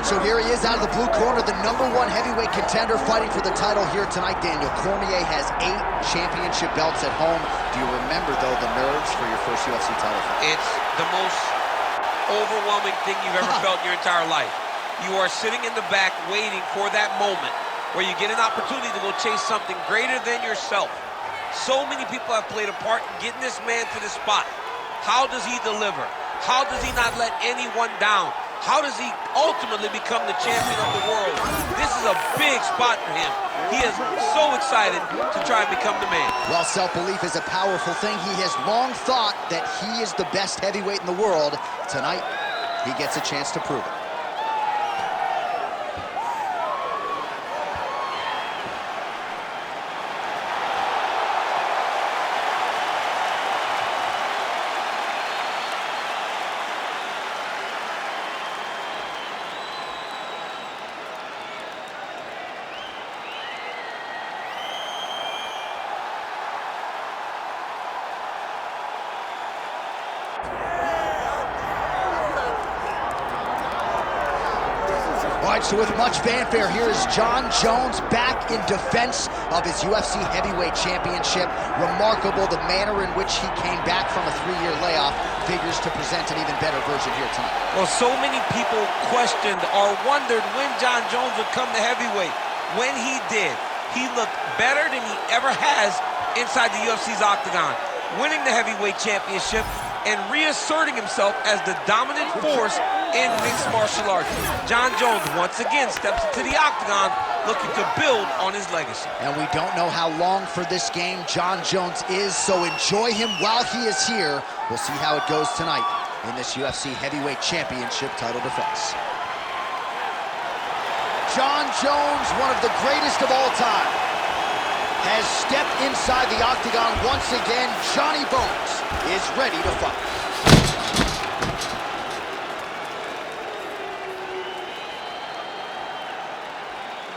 So here he is out of the blue corner, the #1 heavyweight contender fighting for the title here tonight. Daniel Cormier has 8 championship belts at home. Do you remember, though, the nerves for your first UFC title fight? It's the most overwhelming thing you've ever felt in your entire life. You are sitting in the back waiting for that moment where you get an opportunity to go chase something greater than yourself. So many people have played a part in getting this man to this spot. How does he deliver? How does he not let anyone down? How does he ultimately become the champion of the world? This is a big spot for him. He is so excited to try and become the man. While self-belief is a powerful thing, he has long thought that he is the best heavyweight in the world. Tonight, he gets a chance to prove it. So with much fanfare, here is Jon Jones back in defense of his UFC heavyweight championship. Remarkable the manner in which he came back from a 3-year layoff. Figures to present an even better version here tonight. Well, so many people questioned or wondered when Jon Jones would come to heavyweight. When he did, he looked better than he ever has inside the UFC's octagon, winning the heavyweight championship and reasserting himself as the dominant force in mixed martial arts. Jon Jones once again steps into the octagon looking to build on his legacy. And we don't know how long for this game Jon Jones is, so enjoy him while he is here. We'll see how it goes tonight in this UFC heavyweight championship title defense. Jon Jones, one of the greatest of all time, has stepped inside the octagon once again. Johnny Bones is ready to fight.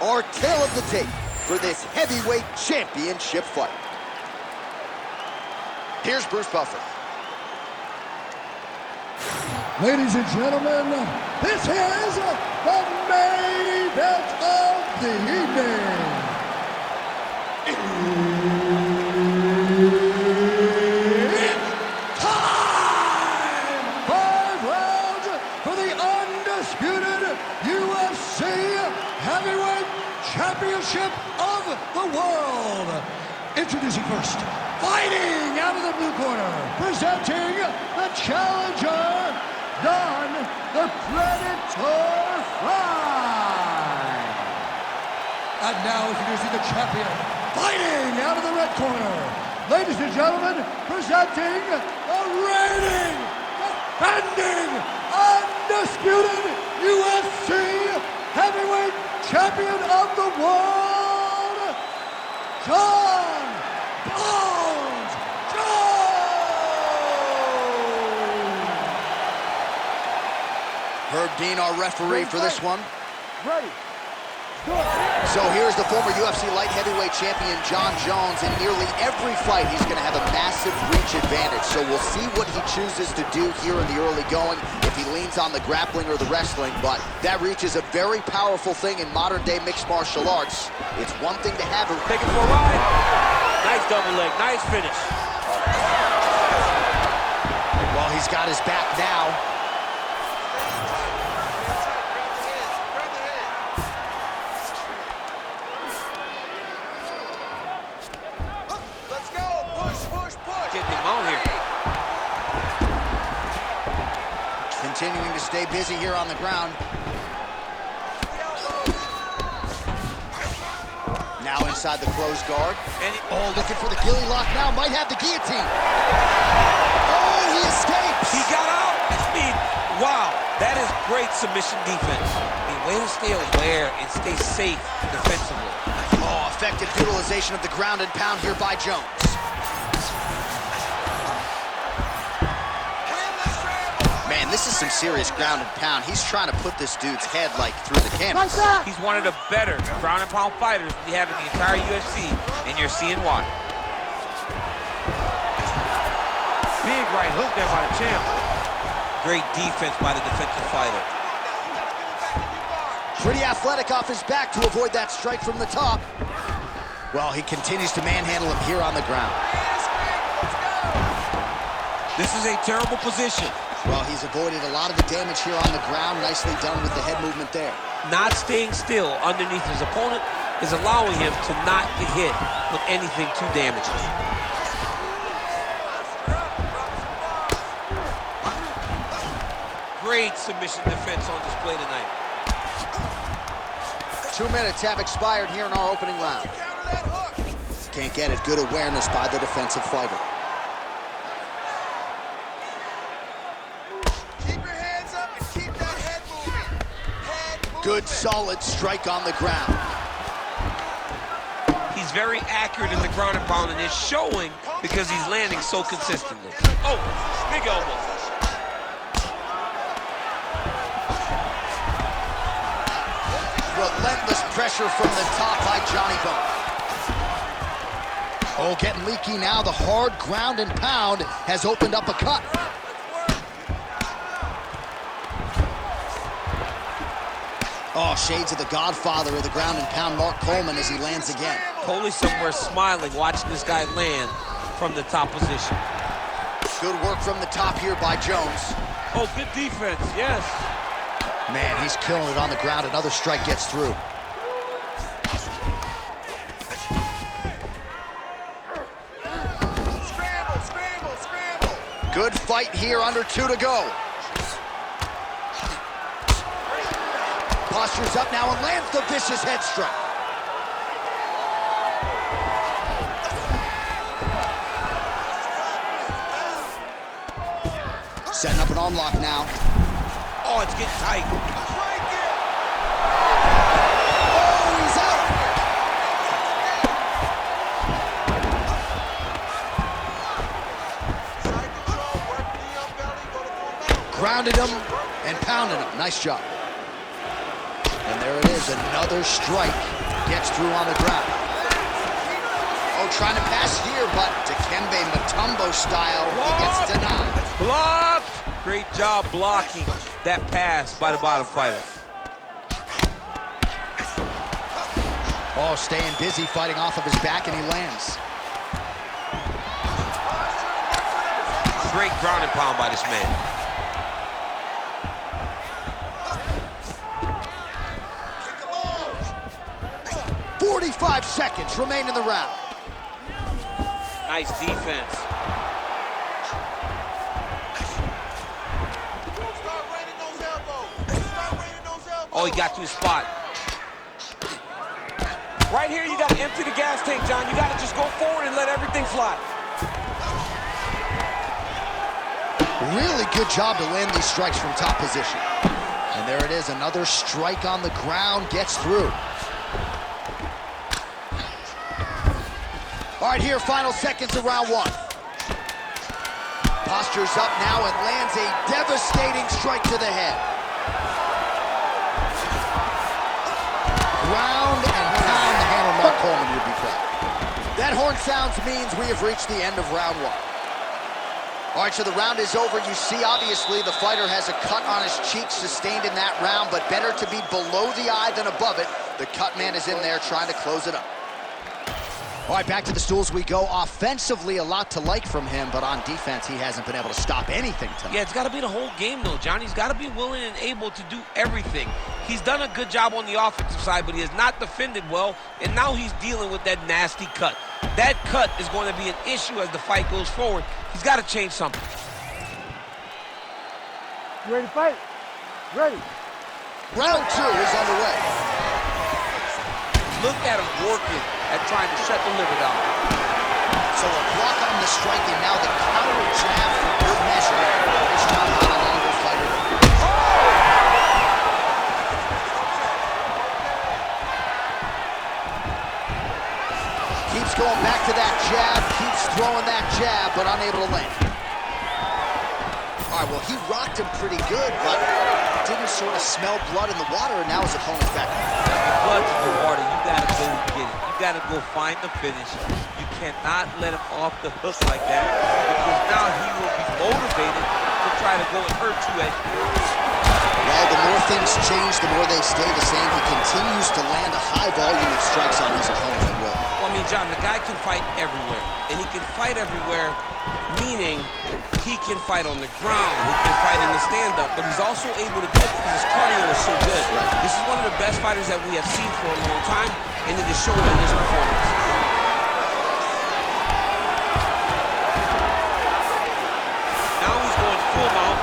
Our tale of the tape for this heavyweight championship fight. Here's Bruce Buffer. Ladies and gentlemen, this is the main event of the evening. It's time! 5 rounds for the undisputed UFC Heavyweight Championship of the world. Introducing first, fighting out of the blue corner, presenting the challenger, Don the Predator Fyre. And now introducing the champion, fighting out of the red corner, ladies and gentlemen, presenting the reigning, defending, undisputed UFC Heavyweight Champion of the world, Jon Bones Jones! Herb Dean, our referee for this one. Ready. So here's the former UFC light heavyweight champion, Jon Jones. In nearly every fight, he's going to have a massive reach advantage. So we'll see what he chooses to do here in the early going, if he leans on the grappling or the wrestling. But that reach is a very powerful thing in modern-day mixed martial arts. It's one thing to have it. Take it for a ride. Nice double leg, nice finish. Well, he's got his back now. Continuing to stay busy here on the ground. Now inside the closed guard. Oh, looking for the ghillie lock now. Might have the guillotine. Oh, he escapes. He got out. I mean, wow, that is great submission defense. I mean, way to stay aware and stay safe defensively. Oh, effective utilization of the ground and pound here by Jones. And this is some serious ground and pound. He's trying to put this dude's head, like, through the canvas. He's one of the better ground and pound fighters we have in the entire UFC, and you're seeing why. Big right hook there by the champ. Great defense by the defensive fighter. Pretty athletic off his back to avoid that strike from the top. Well, he continues to manhandle him here on the ground. This is a terrible position. Well, he's avoided a lot of the damage here on the ground. Nicely done with the head movement there. Not staying still underneath his opponent is allowing him to not get hit with anything too damaging. Great submission defense on display tonight. 2 minutes have expired here in our opening round. Can't get it. Good awareness by the defensive fighter. Keep your hands up and keep that head moving. Good, solid strike on the ground. He's very accurate in the ground and pound, and it's showing because he's landing so consistently. Oh, big elbow. Relentless pressure from the top by Johnny Bone. Oh, getting leaky now. The hard ground and pound has opened up a cut. Oh, shades of the godfather of the ground and pound, Mark Coleman, as he lands again. Coley somewhere smiling, watching this guy land from the top position. Good work from the top here by Jones. Oh, good defense, yes. Man, he's killing it on the ground. Another strike gets through. Scramble, scramble, scramble. Good fight here, under 2 to go. Postures up now and lands the vicious head strike. Setting up an arm lock now. Oh, it's getting tight. Oh, he's out. Side control, work the belly, go to full mount. Grounded him and pounded him. Nice job. And there it is. Another strike gets through on the ground. Oh, trying to pass here, but Dikembe Mutombo style, he gets denied. Blocked! Great job blocking that pass by the bottom fighter. Oh, staying busy, fighting off of his back, and he lands. Great ground and pound by this man. Kick him off. 45 seconds remain in the round. Nice defense. Start raining those elbows. Start raining those elbows. Oh, he got to his spot. Right here, you got to empty the gas tank, John. You got to just go forward and let everything fly. Really good job to land these strikes from top position. And there it is, another strike on the ground, gets through. All right, here, final seconds of round 1. Postures up now and lands a devastating strike to the head. Ground and pound the handle, Mark Coleman would be proud. That horn sounds means we have reached the end of round 1. All right, so the round is over. You see, obviously, the fighter has a cut on his cheek sustained in that round, but better to be below the eye than above it. The cut man is in there trying to close it up. All right, back to the stools we go. Offensively, a lot to like from him, but on defense, he hasn't been able to stop anything tonight. Yeah, it's got to be the whole game, though, Johnny. He's got to be willing and able to do everything. He's done a good job on the offensive side, but he has not defended well, and now he's dealing with that nasty cut. That cut is going to be an issue as the fight goes forward. He's got to change something. You ready to fight? Ready. Round 2 is underway. Look at him working at trying to shut the liver down. So a block on the strike, and now the counter jab for good measure. Nice job by the longer fighter. Keeps going back to that jab, keeps throwing that jab, but unable to land. All All right, well, he rocked him pretty good, but didn't sort of smell blood in the water, and now his opponent's back. Blood in the water, you gotta go get it. You gotta go find the finish. You cannot let him off the hook like that, because now he will be motivated to try to go and hurt you at Well, the more things change, the more they stay the same. He continues to land a high volume of strikes on his opponent at will. Well, I mean, John, the guy can fight everywhere. And he can fight everywhere, meaning he can fight on the ground, he can fight in the stand-up, but he's also able to do it because his cardio is so good. Right. This is one of the best fighters that we have seen for a long time, and it is showing in this performance. Now he's going full mount.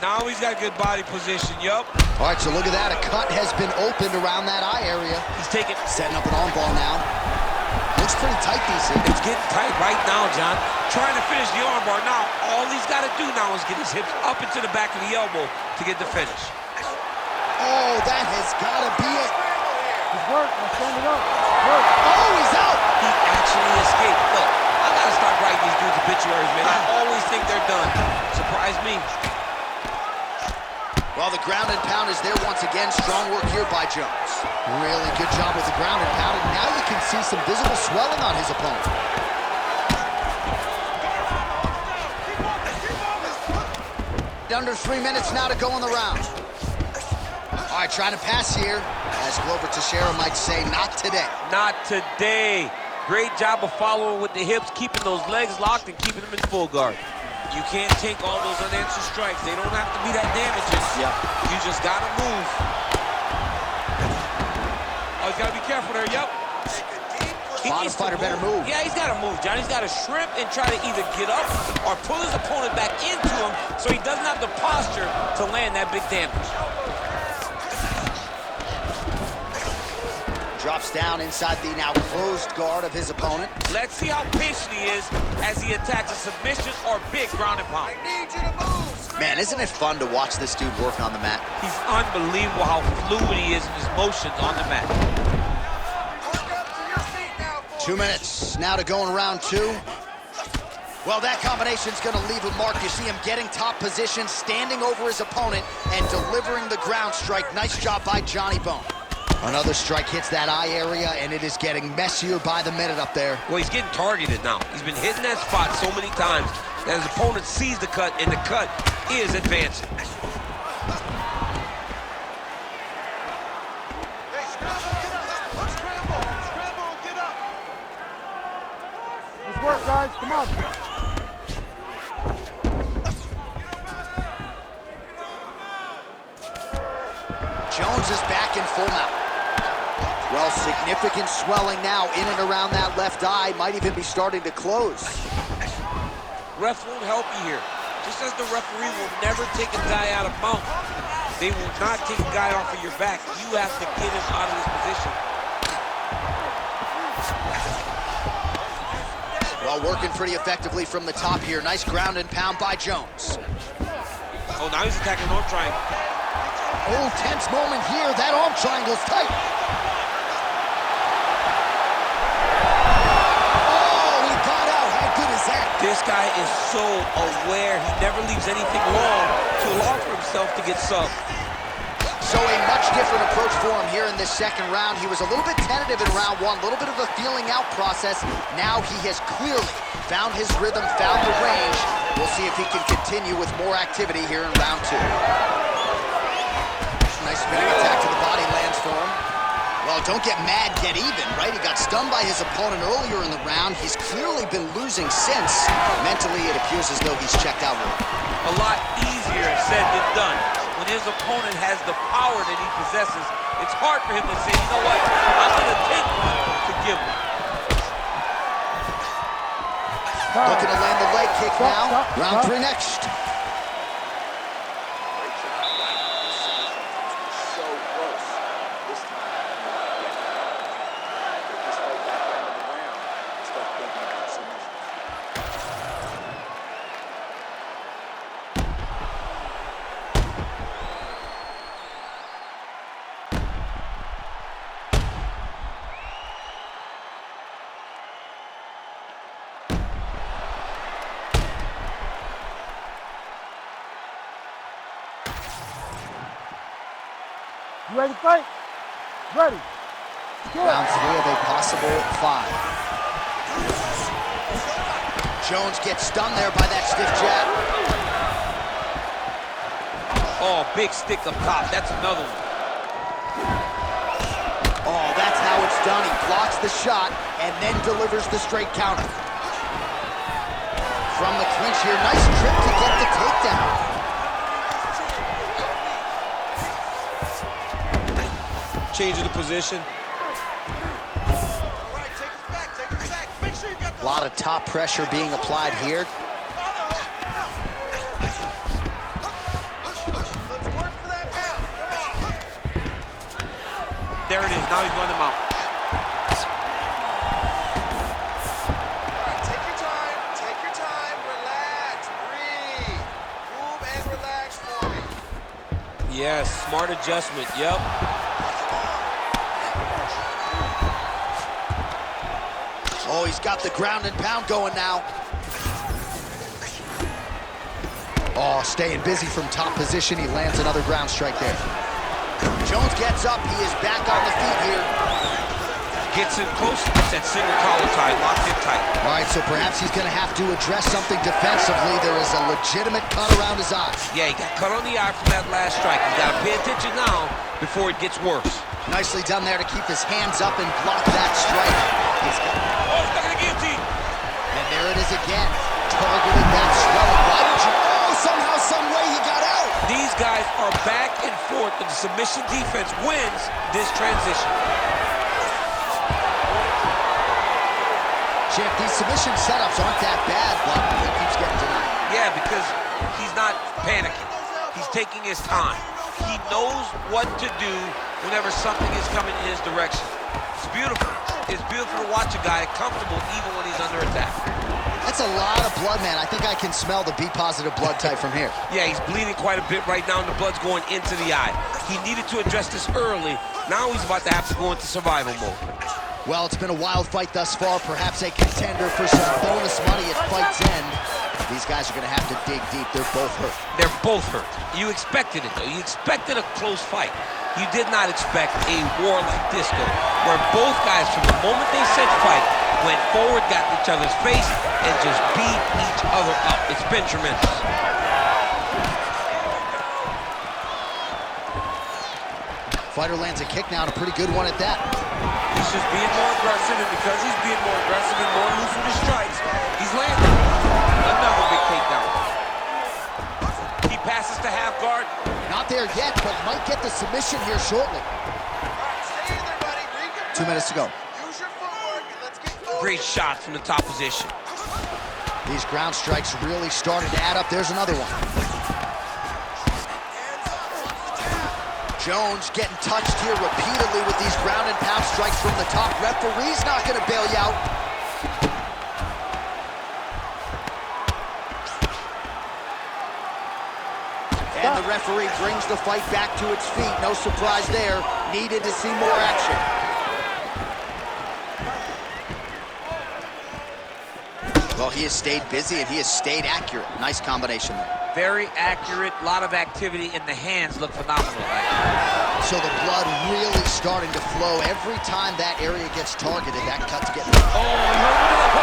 Now he's got good body position, yup. All right, so look at that. A cut has been opened around that eye area. He's taking... Setting up an arm ball now. Looks pretty tight, DC. It's getting tight right now, John. Trying to finish the arm bar. Now, all he's got to do now is get his hips up into the back of the elbow to get the finish. Oh, that has got to be it. It's work. Let's stand it up. Work. Oh, he's out. He actually escaped. Look, I got to start writing these dudes obituaries, man. I always think they're done. Surprise me. Well, the ground and pound is there once again. Strong work here by Jones. Really good job with the ground and pound. And now you can see some visible swelling on his opponent. Under 3 minutes now to go in the round. All right, trying to pass here. As Glover Teixeira might say, not today. Not today. Great job of following with the hips, keeping those legs locked and keeping them in full guard. You can't take all those unanswered strikes. They don't have to be that damaging. Yep. You just got to move. Oh, he's got to be careful there. Yep. Bottom fighter better move. Yeah, he's got to move, John. He's got to shrimp and try to either get up or pull his opponent back into him so he doesn't have the posture to land that big damage. Drops down inside the now closed guard of his opponent. Let's see how patient he is as he attacks a submission or big ground and pound. I need you to move. Man, isn't it fun to watch this dude work on the mat? He's unbelievable how fluid he is in his motions on the mat. Work up to your feet now, boys. 2 minutes now to go in round 2. Well, that combination's going to leave a mark. You see him getting top position, standing over his opponent, and delivering the ground strike. Nice job by Johnny Bone. Another strike hits that eye area, and it is getting messier by the minute up there. Well, he's getting targeted now. He's been hitting that spot so many times that his opponent sees the cut, and the cut is advancing. Hey, scramble, get up. Scramble, scramble, get up. Let's work, guys. Come on. Jones is back in full mount. Well, significant swelling now in and around that left eye. Might even be starting to close. Ref won't help you here. Just as the referee will never take a guy out of mount, they will not take a guy off of your back. You have to get him out of this position. Well, working pretty effectively from the top here. Nice ground and pound by Jones. Oh, now he's attacking an arm triangle. Oh, tense moment here. That arm triangle's tight. Oh, he got out. How good is that? This guy is so aware. He never leaves anything long to allow for himself to get subbed. So a much different approach for him here in this second round. He was a little bit tentative in round 1, a little bit of a feeling out process. Now he has clearly found his rhythm, found the range. We'll see if he can continue with more activity here in round 2. Nice spinning attack to the body lands for him. Well, don't get mad, get even, right? He got stunned by his opponent earlier in the round. He's clearly been losing since. Mentally, it appears as though he's checked out. A lot easier said than done. When his opponent has the power that he possesses, it's hard for him to say, you know what, I'm going to take one to give one. Looking to land the leg kick now. Round 3 next. So close. This time. Get this fight back down to the ground. Start thinking about submission. You ready to fight? Ready. Good. Round 3 of a possible 5. Jones gets stunned there by that stiff jab. Oh, big stick up top. That's another one. Oh, that's how it's done. He blocks the shot and then delivers the straight counter. From the clinch here, nice trip to get the takedown. Changing the position. A lot of top pressure being applied here. There it is. Now he's running him out. Take your time, relax, breathe. Move and relax for me. Yes, smart adjustment. Yep. Oh, he's got the ground and pound going now. Oh, staying busy from top position. He lands another ground strike there. Jones gets up. He is back on the feet here. Gets in close. Gets that single collar tie. Locked in tight. All right, so perhaps he's going to have to address something defensively. There is a legitimate cut around his eyes. Yeah, he got cut on the eye from that last strike. He's got to pay attention now before it gets worse. Nicely done there to keep his hands up and block that strike. He's got... Oh, he's got the guillotine. And there it is again. Targeting that swelling. Why did you... Oh, somehow, some way he got out. These guys are back and forth, but the submission defense wins this transition. Champ, these submission setups aren't that bad, but he keeps getting denied. Yeah, because he's not panicking. He's taking his time. He knows what to do whenever something is coming in his direction. It's beautiful. It's beautiful to watch a guy comfortable even when he's under attack. That's a lot of blood, man. I think I can smell the B-positive blood type from here. Yeah, he's bleeding quite a bit right now, and the blood's going into the eye. He needed to address this early. Now he's about to have to go into survival mode. Well, it's been a wild fight thus far. Perhaps a contender for some bonus money at fight's end. These guys are going to have to dig deep. They're both hurt. They're both hurt. You expected it, though. You expected a close fight. You did not expect a war like this, though, where both guys, from the moment they said fight, went forward, got in each other's face, and just beat each other up. It's been tremendous. Fighter lands a kick now, and a pretty good one at that. He's just being more aggressive, and because he's being more aggressive and more loose with his strikes, he's landing. Another big takedown. He passes to half guard. Not there yet, but might get the submission here shortly. Stay in there, buddy. 2 minutes to go. Use your footwork and let's get going. Great shot from the top position. These ground strikes really started to add up. There's another one. Jones getting touched here repeatedly with these ground and pound strikes from the top. Referee's not going to bail you out. And the referee brings the fight back to its feet. No surprise there. Needed to see more action. Well, he has stayed busy and he has stayed accurate. Nice combination there. Very accurate, a lot of activity, and the hands look phenomenal. So the blood really starting to flow. Every time that area gets targeted, that cut's getting... Oh, he hurt it up.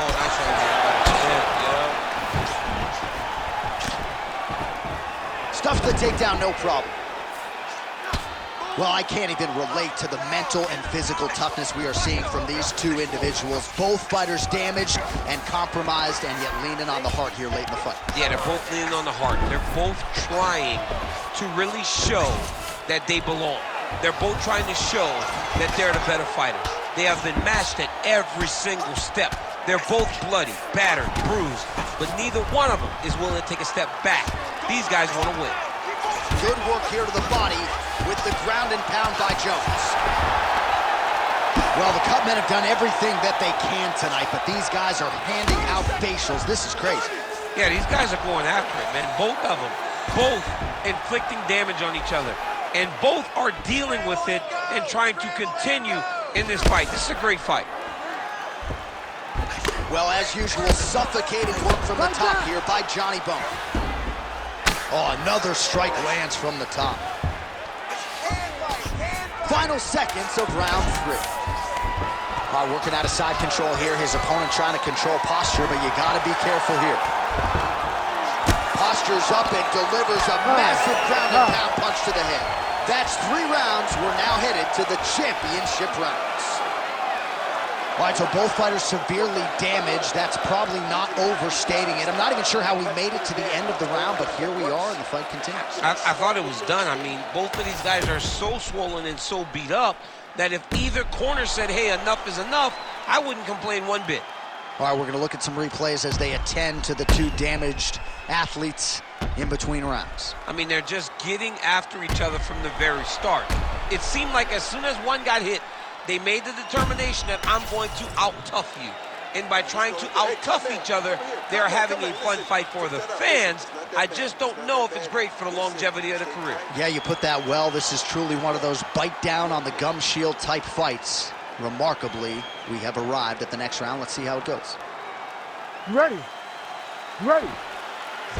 Oh, nice right there. Stuffs the takedown, no problem. Well, I can't even relate to the mental and physical toughness we are seeing from these two individuals. Both fighters damaged and compromised, and yet leaning on the heart here late in the fight. Yeah, they're both leaning on the heart. They're both trying to really show that they belong. They're both trying to show that they're the better fighters. They have been matched at every single step. They're both bloody, battered, bruised, but neither one of them is willing to take a step back. These guys want to win. Good work here to the body with the ground and pound by Jones. Well, the Cutmen have done everything that they can tonight, but these guys are handing out facials. This is crazy. Yeah, these guys are going after it, man. Both of them, both inflicting damage on each other, and both are dealing with it and trying to continue in this fight. This is a great fight. Well, as usual, suffocating work from the top here by Johnny Bone. Oh, another strike lands from the top. Final seconds of round 3. Working out of side control here. His opponent trying to control posture, but you got to be careful here. Postures up and delivers a massive ground and pound punch to the head. That's 3 rounds. We're now headed to the championship rounds. All right, so both fighters severely damaged. That's probably not overstating it. I'm not even sure how we made it to the end of the round, but here we are, and the fight continues. I thought it was done. I mean, both of these guys are so swollen and so beat up that if either corner said, hey, enough is enough, I wouldn't complain one bit. All right, we're going to look at some replays as they attend to the 2 damaged athletes in between rounds. I mean, they're just getting after each other from the very start. It seemed like as soon as one got hit, they made the determination that I'm going to out-tough you. And by trying to out-tough each other, they're having a fun fight for the fans. I just don't know if it's great for the longevity of the career. Yeah, you put that well. This is truly one of those bite down on the gum shield type fights. Remarkably, we have arrived at the next round. Let's see how it goes. You ready? You ready?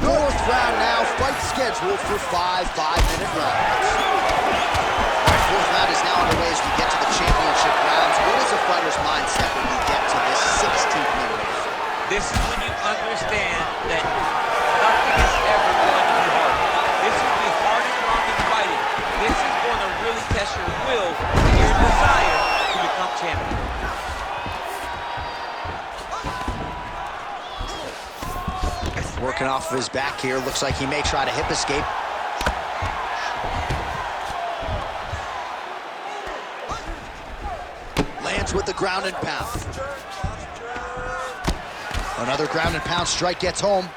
4th round now, fight scheduled for 5 5-minute rounds. All right, 4th round is now underway as we get to the championship rounds. What is a fighter's mindset when we get to this 16th minute? This is when you understand that nothing is ever going to be hard. This is the hardest round in fighting. This is going to really test your will and your desire to become champion. Working off of his back here. Looks like he may try to hip escape. Lands with the ground and pound. Another ground and pound strike gets home.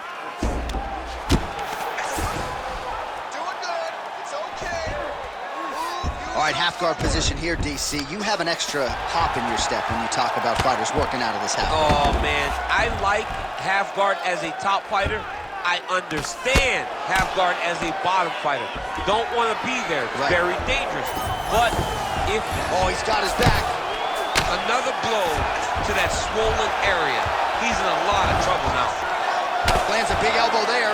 All right, half guard position here, DC. You have an extra hop in your step when you talk about fighters working out of this half. Oh, man. I like half guard as a top fighter. I understand half guard as a bottom fighter. Don't want to be there. It's very dangerous. But if... Oh, he's got his back. Another blow to that swollen area. He's in a lot of trouble now. Lands a big elbow there.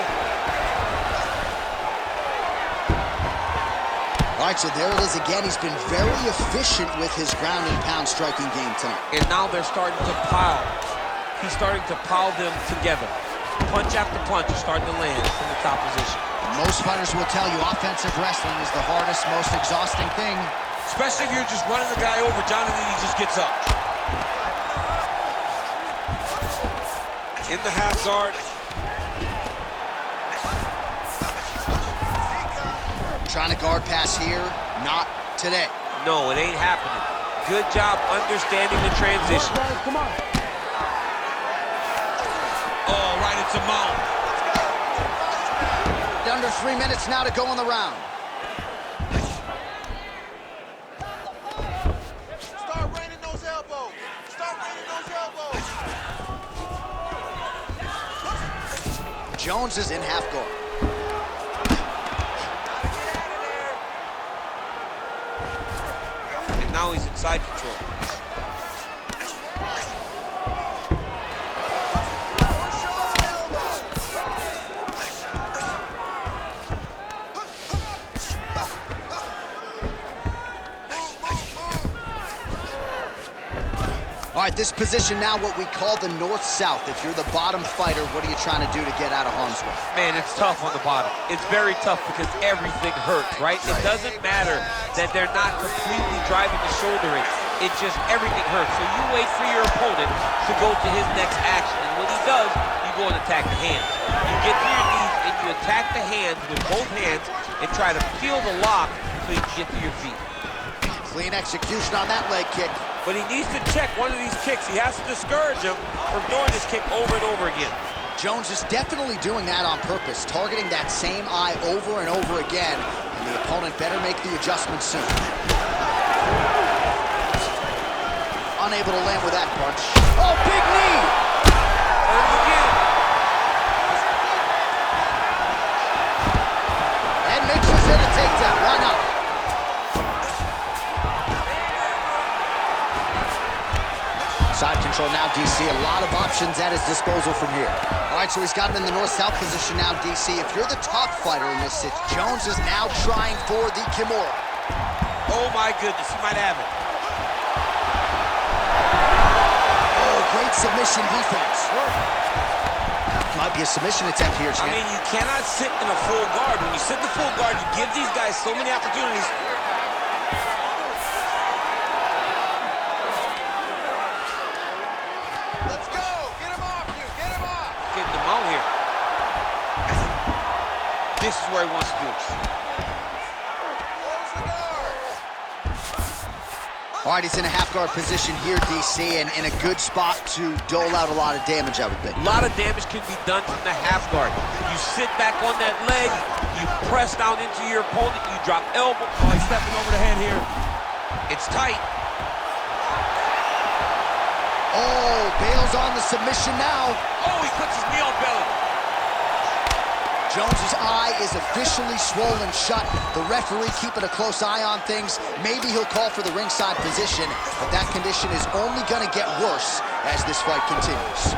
All right, so there it is again. He's been very efficient with his ground and pound striking game tonight. And now they're starting to pile. He's starting to pile them together. Punch after punch is starting to land from the top position. Most fighters will tell you offensive wrestling is the hardest, most exhausting thing. Especially if you're just running the guy over, Jonathan, he just gets up. In the half guard. Trying to guard pass here, not today. No, it ain't happening. Good job understanding the transition. Come on. Oh, right into mount. Under 3 minutes now to go in the round. Start raining those elbows. Start raining those elbows. Jones is in half guard. And now he's in side control. All right, this position now what we call the north-south. If you're the bottom fighter, what are you trying to do to get out of harm's way? Man, it's tough on the bottom. It's very tough because everything hurts, right? It doesn't matter that they're not completely driving the shoulder in. It just, everything hurts. So you wait for your opponent to go to his next action. And when he does, you go and attack the hands. You get to your knees and you attack the hands with both hands and try to peel the lock so you can get to your feet. Clean execution on that leg kick. But he needs to check one of these kicks. He has to discourage him from doing this kick over and over again. Jones is definitely doing that on purpose, targeting that same eye over and over again, and the opponent better make the adjustment soon. Unable to land with that punch. Oh, big knee! Again. And makes us hit a takedown. Why not? Side control control now, DC. A lot of options at his disposal from here. All right, so he's got him in the north-south position now, DC. If you're the top fighter in this sit, Jones is now trying for the Kimura. Oh, my goodness, he might have it. Oh, great submission defense. Might be a submission attempt here, champ. I mean, you cannot sit in a full guard. When you sit in the full guard, you give these guys so many opportunities. Let's go. Get him off you. Get him off. Getting them out here. This is where he wants to do it. Close the guard. All right, he's in a half-guard position here, DC, and in a good spot to dole out a lot of damage, I would think. A lot of damage can be done from the half guard. You sit back on that leg, you press down into your opponent, you drop elbow. Oh, he's stepping over the head here. It's tight. Oh, bails on the submission now. Oh, he puts his knee on belly. Jones's eye is officially swollen shut. The referee keeping a close eye on things. Maybe he'll call for the ringside position, but that condition is only going to get worse as this fight continues.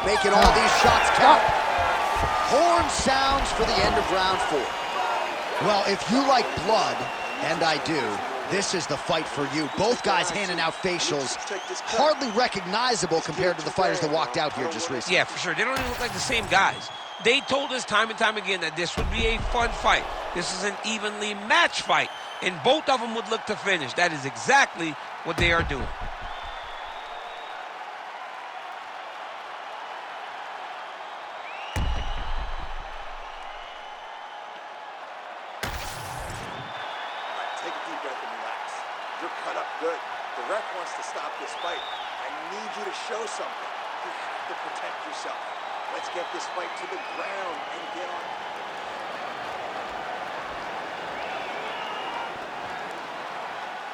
Making all these shots count. Horn sounds for the end of round 4. Well, if you like blood, and I do, this is the fight for you. Both guys handing out facials, hardly recognizable compared to the fighters that walked out here just recently. Yeah, for sure. They don't even look like the same guys. They told us time and time again that this would be a fun fight. This is an evenly matched fight, and both of them would look to finish. That is exactly what they are doing. Take a deep breath and relax. You're cut up good. The ref wants to stop this fight. I need you to show something. You have to protect yourself. Let's get this fight to the ground and get on.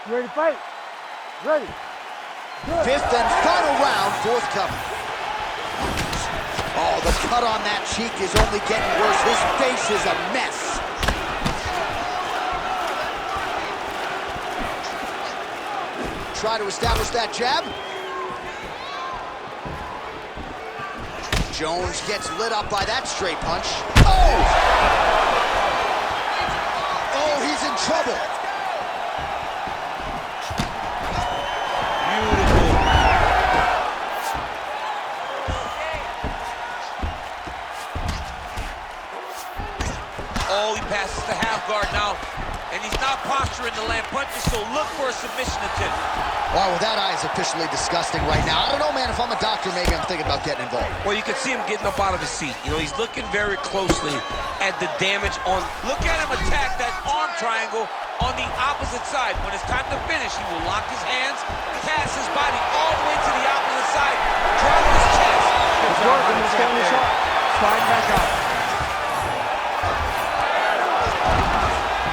You ready to fight? Ready. Good. 5th and final round forthcoming. Oh, the cut on that cheek is only getting worse. His face is a mess. Try to establish that jab. Jones gets lit up by that straight punch. Oh! Oh, he's in trouble. Oh, he passes the half guard now. And he's not posturing to land punches, so look for a submission attempt. Wow, well, that eye is officially disgusting right now. I don't know, man. If I'm a doctor, maybe I'm thinking about getting involved. Well, you can see him getting up out of his seat. You know, he's looking very closely at the damage on... Look at him attack that arm triangle on the opposite side. When it's time to finish, he will lock his hands, pass his body all the way to the opposite side, drop his chest. It's working. It's getting shot. Sliding back out.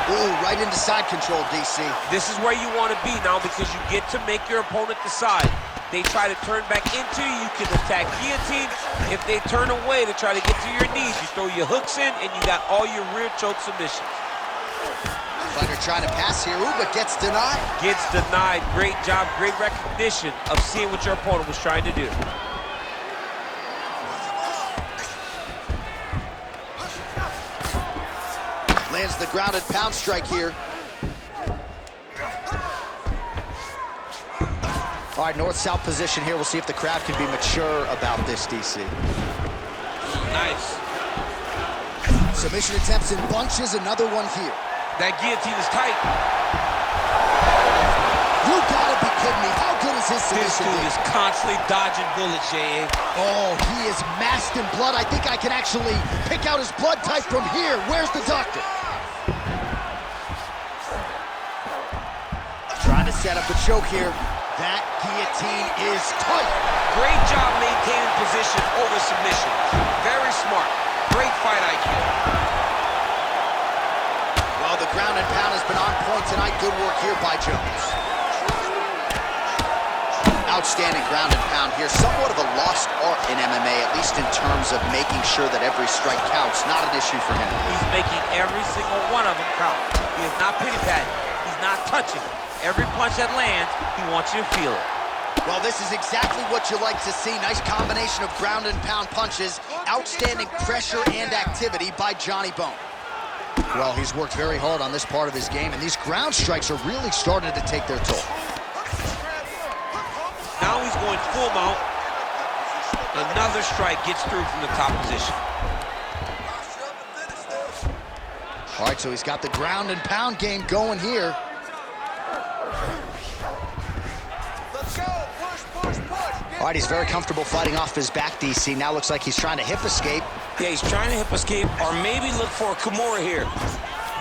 Ooh, right into side control, DC. This is where you want to be now because you get to make your opponent decide. They try to turn back into you, you can attack guillotine. If they turn away to try to get to your knees, you throw your hooks in and you got all your rear choke submissions. Fighter trying to pass here, ooh, but gets denied. Gets denied. Great job, great recognition of seeing what your opponent was trying to do. Lands the grounded pound strike here. All right, north-south position here. We'll see if the crowd can be mature about this, DC. Nice. Submission attempts in bunches, another one here. That guillotine is tight. You gotta be kidding me. How good is his This submission? dude is constantly dodging bullets, J.A. Oh, he is masked in blood. I think I can actually pick out his blood type from here. Where's the doctor? Trying to set up a choke here. That guillotine is tight. Great job maintaining position over submission. Very smart. Great fight IQ. Well, the ground and pound has been on point tonight. Good work here by Jones. Outstanding ground and pound here. Somewhat of a lost art in MMA, at least in terms of making sure that every strike counts. Not an issue for him. He's making every single one of them count. He is not pity-patting. He's not touching. Every punch that lands, he wants you to feel it. Well, this is exactly what you like to see. Nice combination of ground and pound punches. Outstanding pressure and activity by Johnny Bone. Well, he's worked very hard on this part of his game, and these ground strikes are really starting to take their toll. Now he's going full mount. Another strike gets through from the top position. All right, so he's got the ground and pound game going here. Let's go. Push. All right, he's very comfortable fighting off his back, DC. Now looks like he's trying to hip escape. Yeah, he's trying to hip escape or maybe look for a Kimura here.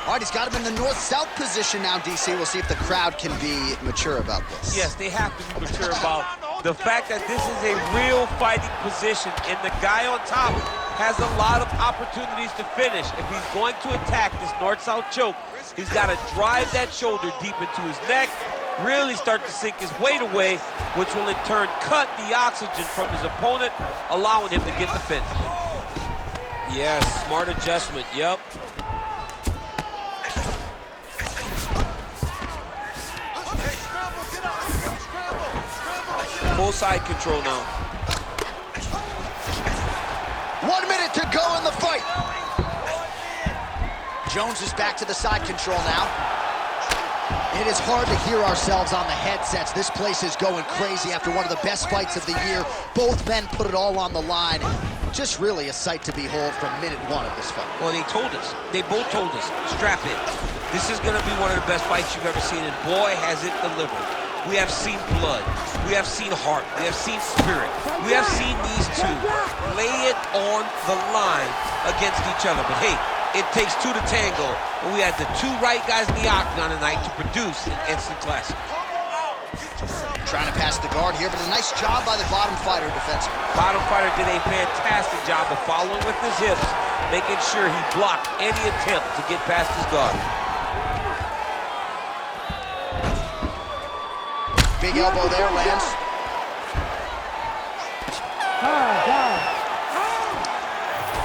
All right, he's got him in the north-south position now, DC. We'll see if the crowd can be mature about this. Yes, they have to be mature about the fact that this is a real fighting position, and the guy on top has a lot of opportunities to finish. If he's going to attack this north-south choke, he's got to drive that shoulder deep into his neck, really start to sink his weight away, which will in turn cut the oxygen from his opponent, allowing him to get the finish. Yes, smart adjustment, yep. Full side control now. 1 minute to go in the fight. Jones is back to the side control now. It is hard to hear ourselves on the headsets. This place is going crazy after one of the best fights of the year. Both men put it all on the line. Just really a sight to behold from minute one of this fight. Well, they told us. They both told us. Strap in. This is going to be one of the best fights you've ever seen, and boy, has it delivered. We have seen blood. We have seen heart. We have seen spirit. We have seen these two lay it on the line against each other. But hey, it takes two to tango, and we had the two right guys in the octagon tonight to produce an instant classic. Trying to pass the guard here, but a nice job by the bottom fighter defenseman. Bottom fighter did a fantastic job of following with his hips, making sure he blocked any attempt to get past his guard. Big elbow there, Lance.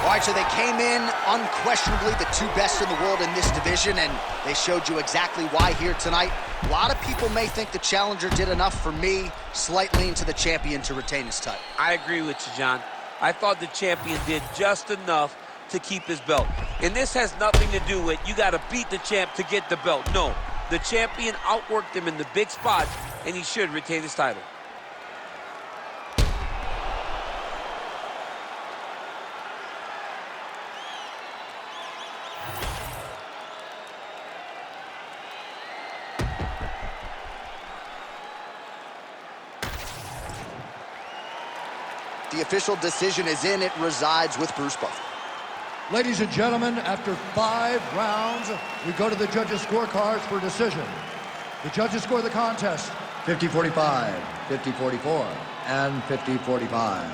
All right, so they came in unquestionably the two best in the world in this division, and they showed you exactly why here tonight. A lot of people may think the challenger did enough. For me, slight lean to the champion to retain his title. I agree with you, John. I thought the champion did just enough to keep his belt. And this has nothing to do with you got to beat the champ to get the belt. No, the champion outworked him in the big spots, and he should retain his title. The official decision is in. It resides with Bruce Buffer. Ladies and gentlemen, after 5 rounds, we go to the judges' scorecards for decision. The judges score the contest 50-45, 50-44, and 50-45.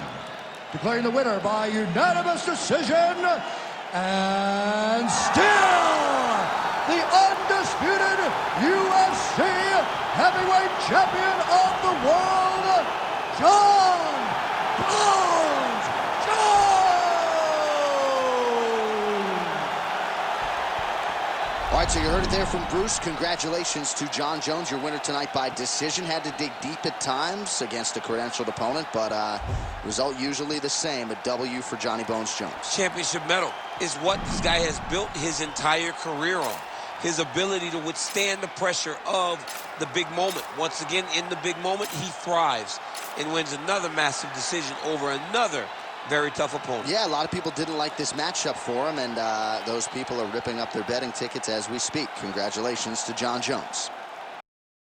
Declaring the winner by unanimous decision, and still the undisputed UFC heavyweight champion of the world, John Bones Jones! All right, so you heard it there from Bruce. Congratulations to John Jones, your winner tonight by decision. Had to dig deep at times against a credentialed opponent, but result usually the same, a W for Johnny Bones Jones. Championship medal is what this guy has built his entire career on. His ability to withstand the pressure of the big moment. Once again, in the big moment, he thrives and wins another massive decision over another very tough opponent. Yeah, a lot of people didn't like this matchup for him, and those people are ripping up their betting tickets as we speak. Congratulations to John Jones.